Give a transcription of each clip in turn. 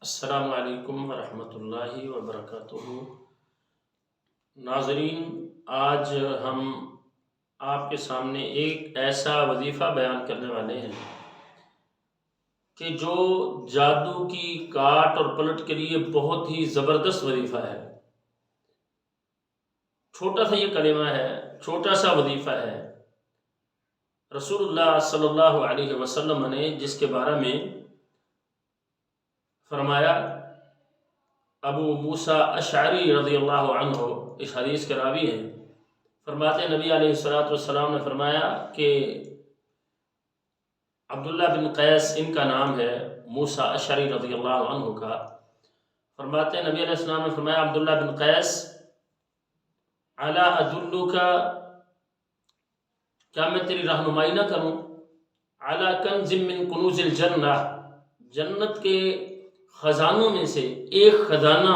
السلام علیکم ورحمۃ اللہ وبرکاتہ۔ ناظرین، آج ہم آپ کے سامنے ایک ایسا وظیفہ بیان کرنے والے ہیں کہ جو جادو کی کاٹ اور پلٹ کے لیے بہت ہی زبردست وظیفہ ہے۔ چھوٹا سا یہ کلمہ ہے، چھوٹا سا وظیفہ ہے۔ رسول اللہ صلی اللہ علیہ وسلم نے جس کے بارے میں فرمایا، ابو موسیٰ اشعری رضی اللہ عنہ اس حدیث کے راوی ہیں، فرماتے ہیں نبی علیہ السلام نے فرمایا کہ عبداللہ بن قیس ان کا نام ہے، موسیٰ اشعری رضی اللہ عنہ کا۔ فرماتے ہیں نبی علیہ السلام نے فرمایا، عبداللہ بن قیس، الا ادلک، کیا میں تیری رہنمائی نہ کروں، علی کنز من کنوز الجنہ، جنت کے خزانوں میں سے ایک خزانہ،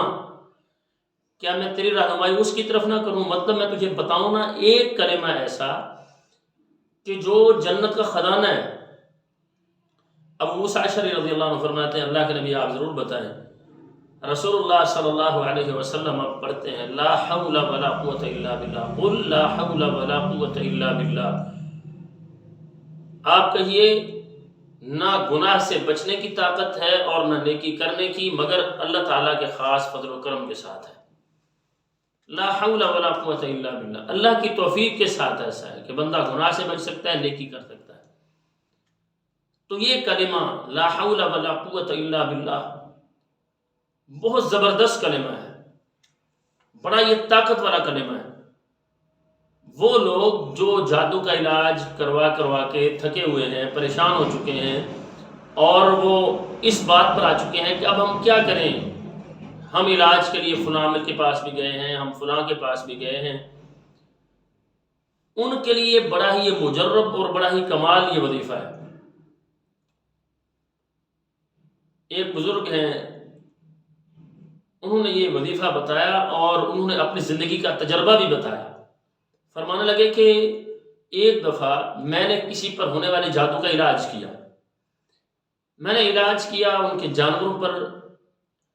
کیا میں تیری رہنمائی اس کی طرف نہ کروں؟ مطلب میں تجھے بتاؤں نا ایک کلمہ ایسا کہ جو جنت کا خزانہ ہے۔ ابو موسیٰ اشعری رضی اللہ عنہ فرماتے ہیں، اللہ کے نبی آپ ضرور بتائیں۔ رسول اللہ صلی اللہ علیہ وسلم اب پڑھتے ہیں، لا حول ولا قوت الا باللہ، قل لا حول ولا قوت الا باللہ۔ آپ کہیے نہ گناہ سے بچنے کی طاقت ہے اور نہ نیکی کرنے کی، مگر اللہ تعالیٰ کے خاص فضل و کرم کے ساتھ ہے۔ لا حول ولا قوت الا باللہ، اللہ کی توفیق کے ساتھ ایسا ہے کہ بندہ گناہ سے بچ سکتا ہے، نیکی کر سکتا ہے۔ تو یہ کلمہ لا حول ولا قوت الا باللہ بہت زبردست کلمہ ہے، بڑا یہ طاقت والا کلمہ ہے۔ وہ لوگ جو جادو کا علاج کروا کے تھکے ہوئے ہیں، پریشان ہو چکے ہیں، اور وہ اس بات پر آ چکے ہیں کہ اب ہم کیا کریں، ہم علاج کے لیے فلاں عامل کے پاس بھی گئے ہیں، ہم فلاں کے پاس بھی گئے ہیں، ان کے لیے بڑا ہی یہ مجرب اور بڑا ہی کمال یہ وظیفہ ہے۔ ایک بزرگ ہیں، انہوں نے یہ وظیفہ بتایا اور انہوں نے اپنی زندگی کا تجربہ بھی بتایا۔ فرمانے لگے کہ ایک دفعہ میں نے کسی پر ہونے والے جادو کا علاج کیا، میں نے علاج کیا، ان کے جانوروں پر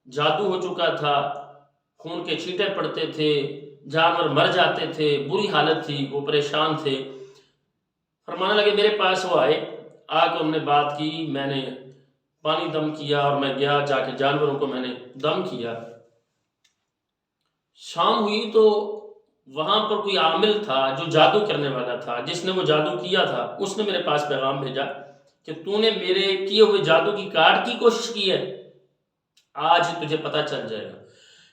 جادو ہو چکا تھا، خون کے چھینٹے پڑتے تھے، جانور مر جاتے تھے، بری حالت تھی، وہ پریشان تھے۔ فرمانے لگے میرے پاس وہ آئے، آ کے ہم نے بات کی، میں نے پانی دم کیا اور میں گیا جا کے جانوروں کو میں نے دم کیا۔ شام ہوئی تو وہاں پر کوئی عامل تھا جو جادو کرنے والا تھا، جس نے وہ جادو کیا تھا، اس نے میرے پاس پیغام بھیجا کہ تو نے میرے کیے ہوئے جادو کی کاٹ کی کوشش کی ہے، آج تجھے پتہ چل جائے گا۔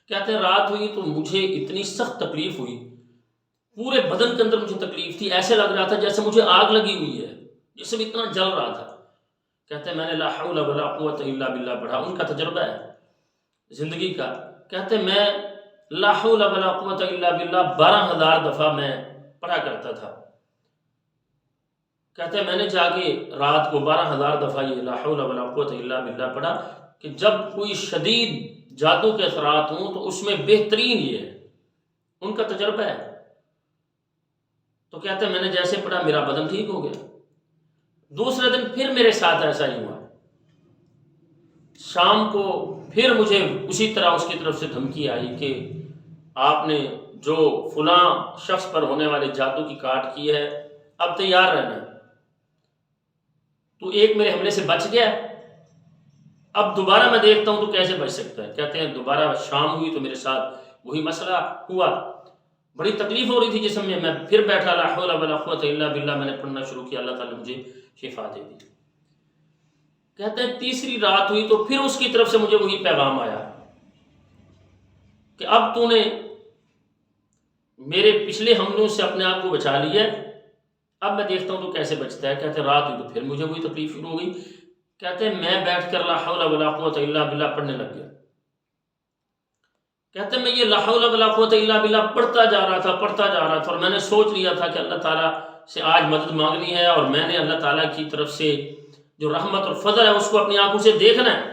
کہتے ہیں رات ہوئی تو مجھے اتنی سخت تکلیف ہوئی، پورے بدن کے اندر مجھے تکلیف تھی، ایسے لگ رہا تھا جیسے مجھے آگ لگی ہوئی ہے، جسم اتنا جل رہا تھا۔ کہتے ہیں میں نے لا حول ولا قوت الا باللہ پڑھا، ان کا تجربہ ہے زندگی کا۔ کہتے ہیں میں لا حول ولا قوت الا باللہ 12,000 دفعہ میں پڑھا کرتا تھا۔ کہتے ہیں میں نے جا کے رات کو 12,000 دفعہ یہ لا حول ولا قوت الا باللہ پڑھا کہ جب کوئی شدید جادو کے اثرات ہوں تو اس میں بہترین یہ ہے، ان کا تجربہ ہے۔ تو کہتے ہیں میں نے جیسے پڑھا میرا بدن ٹھیک ہو گیا۔ دوسرے دن پھر میرے ساتھ ایسا ہی ہوا، شام کو پھر مجھے اسی طرح اس کی طرف سے دھمکی آئی کہ آپ نے جو فلاں شخص پر ہونے والے جادو کی کاٹ کی ہے، اب تیار رہنا، تو ایک میرے حملے سے بچ گیا، اب دوبارہ میں دیکھتا ہوں تو کیسے بچ سکتا ہے۔ کہتے ہیں دوبارہ شام ہوئی تو میرے ساتھ وہی مسئلہ ہوا، بڑی تکلیف ہو رہی تھی جسم میں پھر بیٹھا لا حول ولا قوت الا باللہ میں نے پڑھنا شروع کیا، اللہ تعالیٰ نے مجھے شفا دے دی۔ کہتے ہیں تیسری رات ہوئی تو پھر اس کی طرف سے مجھے وہی پیغام آیا کہ اب تو نے میرے پچھلے حملوں سے اپنے آپ کو بچا لیا، اب میں دیکھتا ہوں تو کیسے بچتا ہے۔ کہتے ہیں رات ہوئی تو پھر مجھے وہی تکلیف شروع ہو گئی۔ کہتے ہیں میں بیٹھ کر لا حول ولا قوت الا باللہ پڑھنے لگ گیا۔ کہتے ہیں میں یہ لا حول ولا قوت الا باللہ پڑھتا جا رہا تھا اور میں نے سوچ لیا تھا کہ اللہ تعالیٰ سے آج مدد مانگنی ہے، اور میں نے اللہ تعالیٰ کی طرف سے جو رحمت اور فضل ہے اس کو اپنی آنکھوں سے دیکھنا ہے۔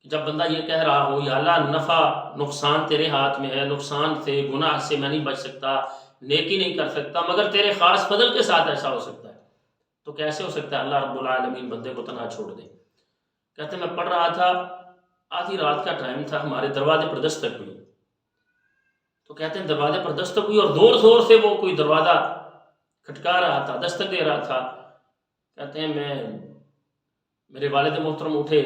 جب بندہ یہ کہہ رہا ہو یا اللہ نفع نقصان تیرے ہاتھ میں ہے، نقصان سے گناہ سے میں نہیں بچ سکتا، نیکی نہیں کر سکتا، مگر تیرے خاص فضل کے ساتھ ایسا ہو سکتا ہے، تو کیسے ہو سکتا ہے اللہ رب العالمین بندے کو تنہا چھوڑ دے۔ کہتے ہیں میں پڑھ رہا تھا، آدھی رات کا ٹائم تھا، ہمارے دروازے پر دستک ہوئی. تو کہتے ہیں دروازے پر دستک ہوئی اور زور زور سے وہ کوئی دروازہ کھٹکا رہا تھا، دستک دے رہا تھا. کہتے ہیں میرے والد محترم اٹھے.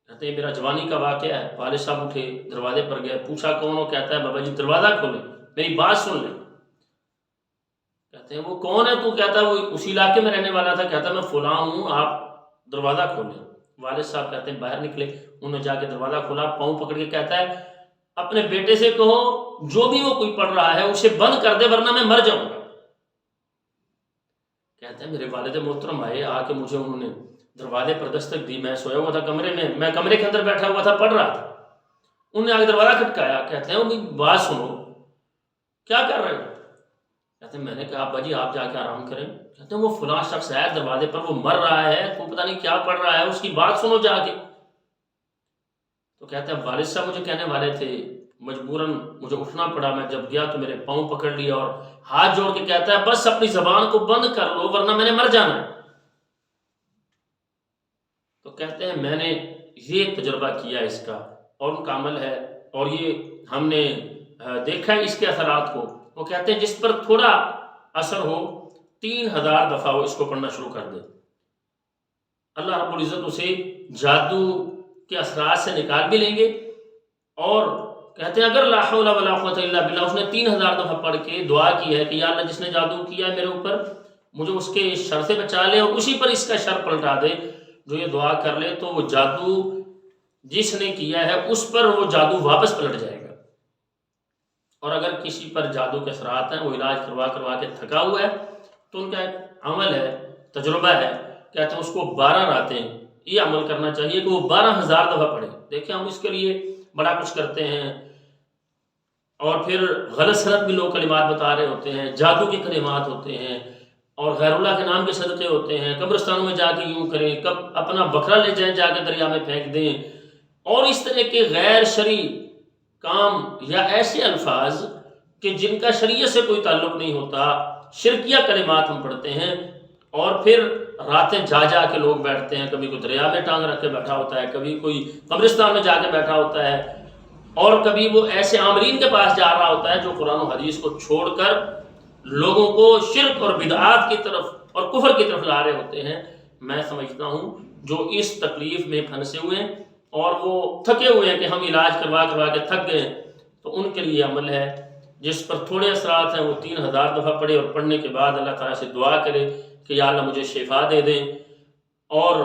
کہتے ہیں میرا جوانی کا واقعہ ہے. والد صاحب اٹھے، دروازے پر گئے، پوچھا کون ہو؟ کہتا ہے بابا جی دروازہ کھولیں، میری بات سن لیں. کہتے ہیں وہ کون ہے تو؟ کہتا ہے وہ اسی علاقے میں رہنے والا تھا. کہتا ہے میں فلاں ہوں، آپ دروازہ کھولیں. والد صاحب کہتے ہیں باہر نکلے، انہوں نے جا کے دروازہ کھولا، پاؤں پکڑ کے کہتا ہے اپنے بیٹے سے کہو جو بھی وہ کوئی پڑھ رہا ہے اسے بند کر دے ورنہ میں مر جاؤں گا. کہتے ہیں میرے والد محترم آئے، آ کے مجھے انہوں نے دروازے پر دستک دی. میں سویا ہوا تھا کمرے میں کمرے کے اندر بیٹھا ہوا تھا، پڑھ رہا تھا. انہوں نے آ کے دروازہ کھٹکایا. کہتے ہیں بات سنو، کیا کر رہے ہو؟ کہتے ہیں میں نے کہا ابا جی آپ جا کے آرام کریں. کہتے ہیں وہ فلاں شخص ہے دروازے پر، وہ مر رہا ہے، تو پتہ نہیں کیا پڑھ رہا ہے، اس کی بات سنو جا کے. تو کہتے ہیں والد صاحب مجھے کہنے والے تھے، مجبوراً مجھے اٹھنا پڑا. میں جب گیا تو میرے پاؤں پکڑ لیا اور ہاتھ جوڑ کے کہتا ہے بس اپنی زبان کو بند کر لو ورنہ میں نے مر جانا ہے. تو کہتے ہیں میں نے یہ تجربہ کیا اس کا، اور ان کا عمل ہے، اور یہ ہم نے دیکھا ہے اس کے اثرات کو. وہ کہتے ہیں جس پر تھوڑا اثر ہو 3000 دفعہ وہ اس کو پڑھنا شروع کر دے، اللہ رب العزت اسے جادو کے اثرات سے نکال بھی لیں گے. اور کہتے ہیں اگر لا حول ولا قوت الا باللہ اس نے 3000 دفعہ پڑھ کے دعا کی ہے کہ یا اللہ جس نے جادو کیا ہے میرے اوپر مجھے اس کے شر سے بچا لے اور اسی پر اس کا شر پلٹا دے، جو یہ دعا کر لے تو وہ جادو جس نے کیا ہے اس پر وہ جادو واپس پلٹ جائے گا. اور اگر کسی پر جادو کے اثرات ہیں، وہ علاج کروا کے تھکا ہوا ہے، تو ان کا ایک عمل ہے، تجربہ ہے. کہتے ہیں اس کو 12 راتیں یہ عمل کرنا چاہیے کہ وہ 12000 دفعہ پڑھے. دیکھیں ہم اس کے لیے بڑا کچھ کرتے ہیں، اور پھر غلط سلط بھی لوگ کلمات بتا رہے ہوتے ہیں، جادو کے کلمات ہوتے ہیں، اور غیر اللہ کے نام کے صدقے ہوتے ہیں. قبرستانوں میں جا کے یوں کریں، کب اپنا بکرا لے جائیں جا کے دریا میں پھینک دیں، اور اس طرح کے غیر شرعی کام یا ایسے الفاظ کہ جن کا شریعت سے کوئی تعلق نہیں ہوتا، شرکیہ کلمات ہم پڑھتے ہیں. اور پھر راتیں جا کے لوگ بیٹھتے ہیں، کبھی کوئی دریا میں ٹانگ رکھ کے بیٹھا ہوتا ہے، کبھی کوئی قبرستان میں جا کے بیٹھا ہوتا ہے، اور کبھی وہ ایسے عاملین کے پاس جا رہا ہوتا ہے جو قرآن و حدیث کو چھوڑ کر لوگوں کو شرک اور بدعات کی طرف اور کفر کی طرف لا رہے ہوتے ہیں. میں سمجھتا ہوں جو اس تکلیف میں پھنسے ہوئے ہیں اور وہ تھکے ہوئے ہیں کہ ہم علاج کروا کے تھک گئے، تو ان کے لیے عمل ہے جس پر تھوڑے اثرات ہیں وہ 3000 دفعہ پڑھے، اور پڑھنے کے بعد اللہ تعالیٰ سے دعا کرے کہ یا اللہ مجھے شفا دے دیں، اور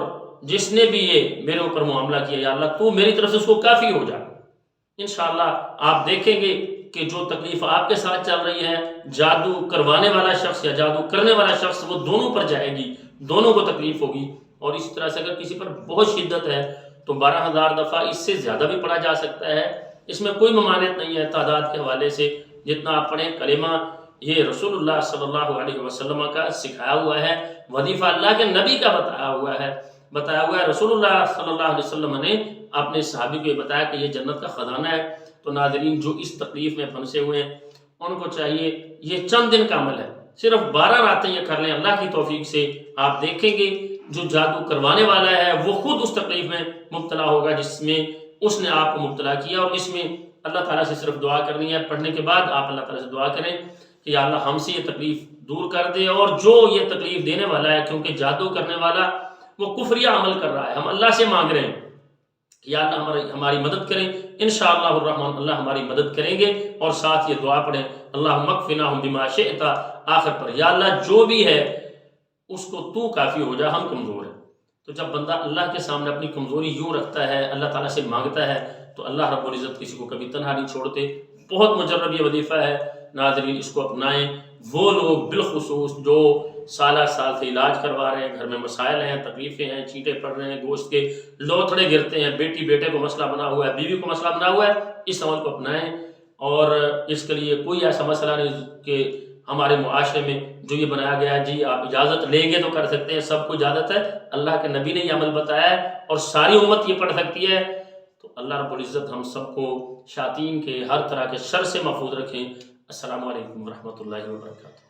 جس نے بھی یہ میرے اوپر معاملہ کیا یا اللہ تو میری طرف سے اس کو کافی ہو جا. انشاءاللہ آپ دیکھیں گے کہ جو تکلیف آپ کے ساتھ چل رہی ہے، جادو کروانے والا شخص یا جادو کرنے والا شخص، وہ دونوں پر جائے گی، دونوں کو تکلیف ہوگی. اور اسی طرح سے اگر کسی پر بہت شدت ہے تو 12000 دفعہ اس سے زیادہ بھی پڑھا جا سکتا ہے. اس میں کوئی ممانعت نہیں ہے تعداد کے حوالے سے، جتنا آپ پڑھیں. کلمہ یہ رسول اللہ صلی اللہ علیہ وسلم کا سکھایا ہوا ہے، وظیفہ اللہ کے نبی کا بتایا ہوا ہے. رسول اللہ صلی اللہ علیہ وسلم نے اپنے صحابی کو یہ بتایا کہ یہ جنت کا خزانہ ہے. تو ناظرین جو اس تکلیف میں پھنسے ہوئے ہیں ان کو چاہیے، یہ چند دن کا عمل ہے، صرف 12 راتیں یہ کر لیں اللہ کی توفیق سے. آپ دیکھیں گے جو جادو کروانے والا ہے وہ خود اس تکلیف میں مبتلا ہوگا جس میں اس نے آپ کو مبتلا کیا. اور اس میں اللہ تعالیٰ سے صرف دعا کرنی ہے. پڑھنے کے بعد آپ اللہ تعالیٰ سے دعا کریں کہ یا اللہ ہم سے یہ تکلیف دور کر دے، اور جو یہ تکلیف دینے والا ہے، کیونکہ جادو کرنے والا وہ کفریہ عمل کر رہا ہے، ہم اللہ سے مانگ رہے ہیں کہ یا اللہ ہماری مدد کریں. انشاءاللہ الرحمن اللہ ہماری مدد کریں گے. اور ساتھ یہ دعا پڑھیں اللہم اکفناہم بما شئت آخر پر، یا اللہ جو بھی ہے اس کو تو کافی ہو جا، ہم کمزور ہیں. تو جب بندہ اللہ کے سامنے اپنی کمزوری یوں رکھتا ہے، اللہ تعالیٰ سے مانگتا ہے، تو اللہ رب العزت کسی کو کبھی تنہا نہیں چھوڑتے. بہت مجرب یہ وظیفہ ہے ناظرین، اس کو اپنائیں. وہ لوگ بالخصوص جو سالہ سال سے علاج کروا رہے ہیں، گھر میں مسائل ہیں، تکلیفیں ہیں، چینٹے پڑ رہے ہیں، گوشت کے لوتھڑے گرتے ہیں، بیٹی بیٹے کو مسئلہ بنا ہوا ہے، بیوی کو مسئلہ بنا ہوا ہے، اس عمل کو اپنائیں. اور اس کے لیے کوئی ایسا مسئلہ نہیں کہ ہمارے معاشرے میں جو یہ بنایا گیا ہے جی آپ اجازت لیں گے تو کر سکتے ہیں، سب کو اجازت ہے. اللہ کے نبی نے یہ عمل بتایا ہے اور ساری امت یہ پڑھ سکتی ہے. تو اللہ رب العزت ہم سب کو شیاطین کے ہر طرح کے شر سے محفوظ رکھیں. السلام علیکم ورحمۃ اللہ وبرکاتہ.